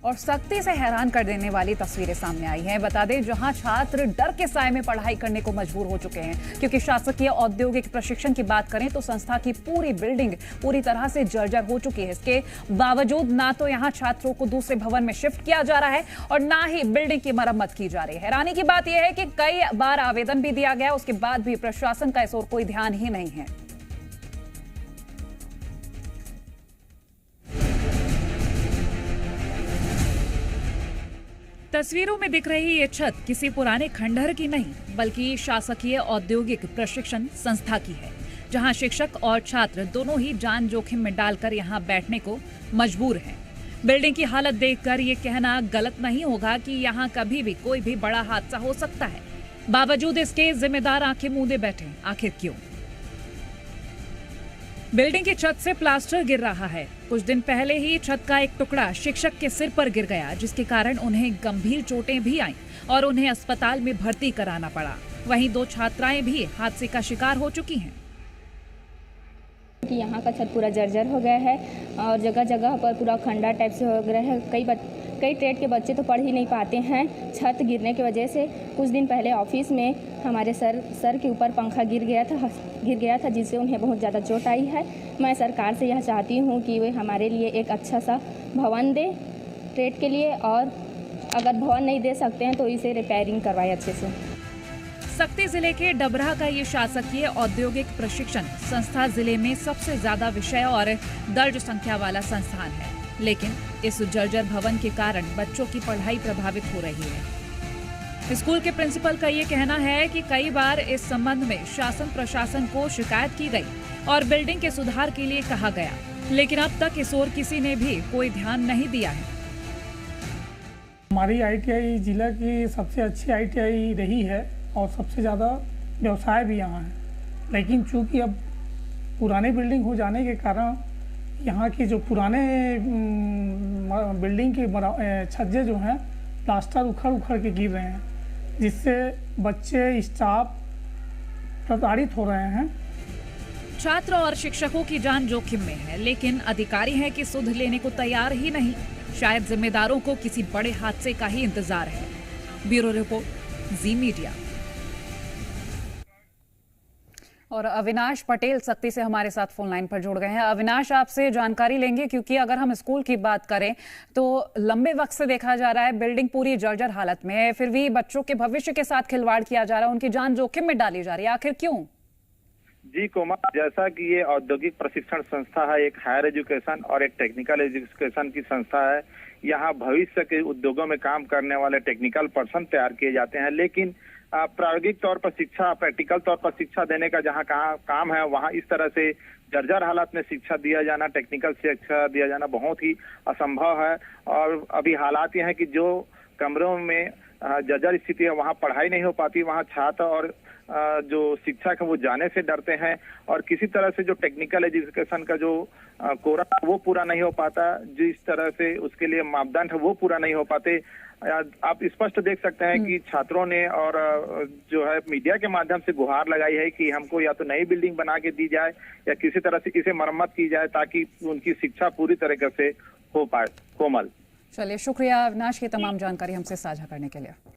और सख्ती से हैरान कर देने वाली तस्वीरें सामने आई हैं। बता दें, जहां छात्र डर के साए में पढ़ाई करने को मजबूर हो चुके हैं, क्योंकि शासकीय औद्योगिक प्रशिक्षण की बात करें तो संस्था की पूरी बिल्डिंग पूरी तरह से जर्जर हो चुकी है। इसके बावजूद ना तो यहां छात्रों को दूसरे भवन में शिफ्ट किया जा रहा है और ना ही बिल्डिंग की मरम्मत की जा रही है। हैरानी की बात यह है कि कई बार आवेदन भी दिया गया, उसके बाद भी प्रशासन का इस ओर कोई ध्यान ही नहीं है। तस्वीरों में दिख रही ये छत किसी पुराने खंडहर की नहीं, बल्कि शासकीय औद्योगिक प्रशिक्षण संस्था की है, जहां शिक्षक और छात्र दोनों ही जान जोखिम में डालकर यहां बैठने को मजबूर हैं। बिल्डिंग की हालत देखकर ये कहना गलत नहीं होगा कि यहां कभी भी कोई भी बड़ा हादसा हो सकता है। बावजूद इसके जिम्मेदार आंखें मूंदे बैठे। आखिर क्यों? बिल्डिंग की छत से प्लास्टर गिर रहा है। कुछ दिन पहले ही छत का एक टुकड़ा शिक्षक के सिर पर गिर गया, जिसके कारण उन्हें गंभीर चोटें भी आईं और उन्हें अस्पताल में भर्ती कराना पड़ा। वहीं 2 छात्राएं भी हादसे का शिकार हो चुकी हैं। कि यहाँ का छत पूरा जर्जर हो गया है और जगह जगह पर पूरा खंडा टाइप से हो गया है। कई ट्रेड के बच्चे तो पढ़ ही नहीं पाते हैं छत गिरने की वजह से। कुछ दिन पहले ऑफिस में हमारे सर के ऊपर पंखा गिर गया था जिससे उन्हें बहुत ज़्यादा चोट आई है। मैं सरकार से यह चाहती हूँ कि वे हमारे लिए एक अच्छा सा भवन दे ट्रेड के लिए, और अगर भवन नहीं दे सकते हैं तो इसे रिपेयरिंग करवाए अच्छे से। सक्ती जिले के डबरा का ये शासकीय औद्योगिक प्रशिक्षण संस्था जिले में सबसे ज्यादा विषय और दर्ज संख्या वाला संस्थान है, लेकिन इस जर्जर भवन के कारण बच्चों की पढ़ाई प्रभावित हो रही है। स्कूल के प्रिंसिपल का ये कहना है कि कई बार इस संबंध में शासन प्रशासन को शिकायत की गई और बिल्डिंग के सुधार के लिए कहा गया, लेकिन अब तक इस ओर किसी ने भी कोई ध्यान नहीं दिया है। हमारी ITI जिला की सबसे अच्छी ITI रही है और सबसे ज़्यादा व्यवसाय भी यहाँ है, लेकिन चूंकि अब पुरानी बिल्डिंग हो जाने के कारण यहाँ की जो पुराने बिल्डिंग के छज्जे जो हैं प्लास्टर उखड़ के गिर रहे हैं, जिससे बच्चे स्टाफ प्रताड़ित हो रहे हैं। छात्र और शिक्षकों की जान जोखिम में है, लेकिन अधिकारी हैं कि सुध लेने को तैयार ही नहीं। शायद जिम्मेदारों को किसी बड़े हादसे का ही इंतजार है। ब्यूरो रिपोर्ट, जी मीडिया। और अविनाश पटेल सक्ती से हमारे साथ फोन लाइन पर जुड़ गए हैं। अविनाश, आपसे जानकारी लेंगे, क्योंकि अगर हम स्कूल की बात करें तो लंबे वक्त से देखा जा रहा है बिल्डिंग पूरी जर्जर हालत में है, फिर भी बच्चों के भविष्य के साथ खिलवाड़ किया जा रहा है, उनकी जान जोखिम में डाली जा रही है। आखिर क्यों? जी कोमल, जैसा कि ये औद्योगिक प्रशिक्षण संस्था है, एक हायर एजुकेशन और एक टेक्निकल एजुकेशन की संस्था है। यहाँ भविष्य के उद्योगों में काम करने वाले टेक्निकल पर्सन तैयार किए जाते हैं, लेकिन प्रायोगिक तौर पर शिक्षा, प्रैक्टिकल तौर पर शिक्षा देने का जहाँ काम है, वहाँ इस तरह से जर्जर हालत में शिक्षा दिया जाना, टेक्निकल शिक्षा दिया जाना बहुत ही असंभव है। और अभी हालात ये हैं कि जो कमरों में जर्जर स्थिति है, वहाँ पढ़ाई नहीं हो पाती, वहाँ छात्र और जो शिक्षक है वो जाने से डरते हैं, और किसी तरह से जो टेक्निकल एजुकेशन का जो कोरा वो पूरा नहीं हो पाता, जिस तरह से उसके लिए मापदंड है वो पूरा नहीं हो पाते। आप स्पष्ट देख सकते हैं कि छात्रों ने और जो है मीडिया के माध्यम से गुहार लगाई है कि हमको या तो नई बिल्डिंग बना के दी जाए या किसी तरह से इसे मरम्मत की जाए, ताकि उनकी शिक्षा पूरी तरीके से हो पाए। कोमल, चलिए, शुक्रिया अविनाश की तमाम जानकारी हमसे साझा करने के लिए।